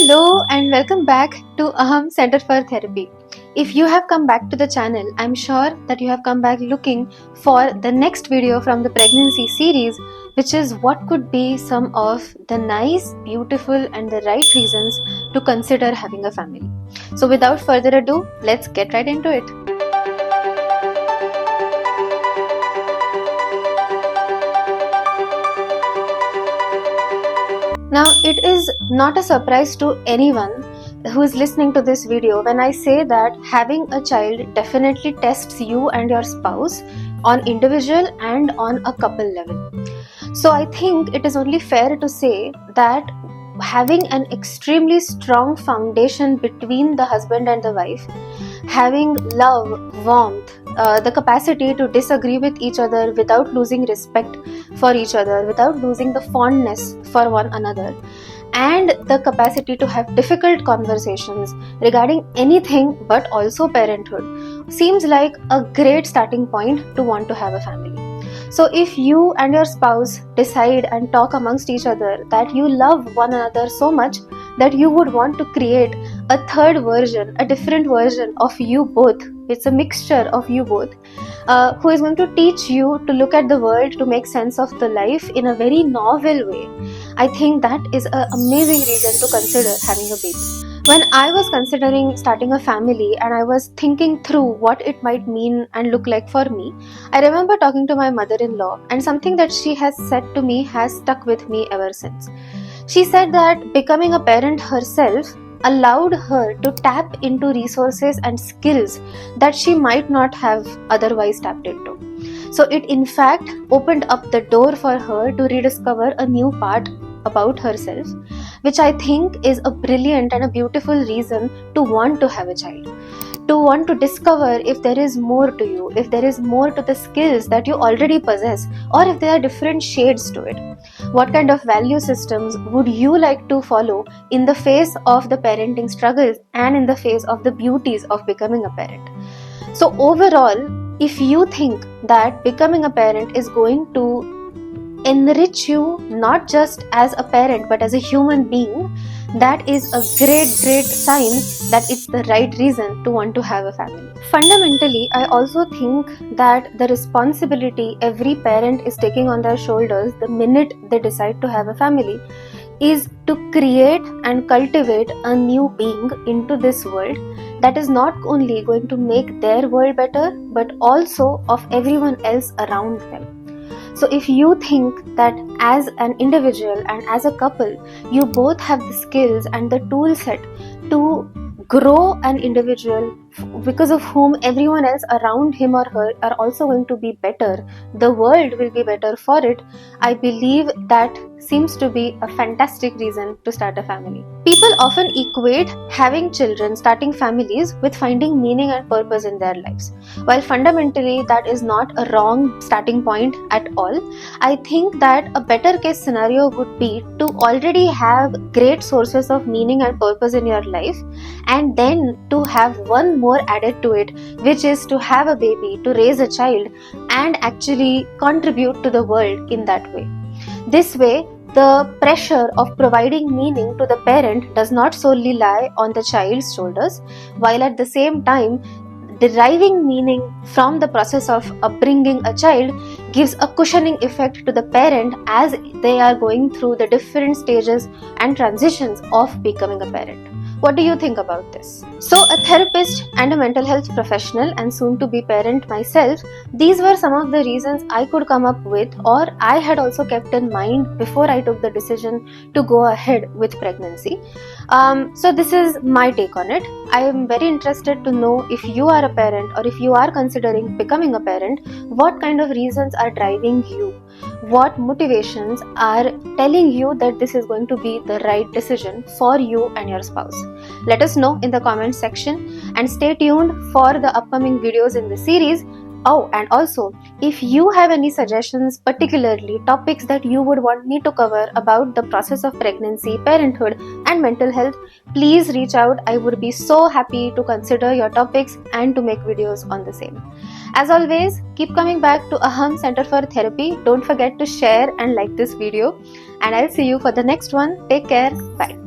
Hello and welcome back to Center for Therapy. If you have come back to the channel, I'm sure that you have come back looking for the next video from the pregnancy series, which is what could be some of the nice, beautiful and the right reasons to consider having a family. So without further ado, let's get right into it. Now, it is not a surprise to anyone who is listening to this video when I say that having a child definitely tests you and your spouse on individual and on a couple level. So I think it is only fair to say that having an extremely strong foundation between the husband and the wife, having love, warmth, the capacity to disagree with each other without losing respect for each other, without losing the fondness for one another, and the capacity to have difficult conversations regarding anything but also parenthood seems like a great starting point to want to have a family. So if you and your spouse decide and talk amongst each other that you love one another so much that you would want to create a third version, a different version of you both, it's a mixture of you both, who is going to teach you to look at the world, to make sense of the life in a very novel way, I think that is an amazing reason to consider having a baby. When I was considering starting a family and I was thinking through what it might mean and look like for me, I remember talking to my mother-in-law, and something that she has said to me has stuck with me ever since. She said that becoming a parent herself allowed her to tap into resources and skills that she might not have otherwise tapped into. So it in fact opened up the door for her to rediscover a new part about herself, which I think is a brilliant and a beautiful reason to want to have a child. To want to discover if there is more to you, if there is more to the skills that you already possess, or if there are different shades to it. What kind of value systems would you like to follow in the face of the parenting struggles and in the face of the beauties of becoming a parent? So overall, if you think that becoming a parent is going to enrich you not just as a parent but as a human being, that is a great sign that it's the right reason to want to have a family. Fundamentally, I also think that the responsibility every parent is taking on their shoulders the minute they decide to have a family is to create and cultivate a new being into this world that is not only going to make their world better but also of everyone else around them. So if you think that as an individual and as a couple, you both have the skills and the tool set to grow an individual because of whom everyone else around him or her are also going to be better, the world will be better for it, I believe that seems to be a fantastic reason to start a family. People often equate having children, starting families, with finding meaning and purpose in their lives. While fundamentally that is not a wrong starting point at all, I think that a better case scenario would be to already have great sources of meaning and purpose in your life, and then to have one more added to it, which is to have a baby, to raise a child and actually contribute to the world in that way. This way, the pressure of providing meaning to the parent does not solely lie on the child's shoulders, while at the same time, deriving meaning from the process of upbringing a child gives a cushioning effect to the parent as they are going through the different stages and transitions of becoming a parent. What do you think about this? So, a therapist and a mental health professional and soon to be parent myself, these were some of the reasons I could come up with, or I had also kept in mind before I took the decision to go ahead with pregnancy. So this is my take on it. I am very interested to know if you are a parent or if you are considering becoming a parent, what kind of reasons are driving you? What motivations are telling you that this is going to be the right decision for you and your spouse? Let us know in the comment section and stay tuned for the upcoming videos in the series. Oh, and also, if you have any suggestions, particularly topics that you would want me to cover about the process of pregnancy, parenthood, and mental health, please reach out. I would be so happy to consider your topics and to make videos on the same. As always, keep coming back to Center for Therapy. Don't forget to share and like this video. And I'll see you for the next one. Take care. Bye.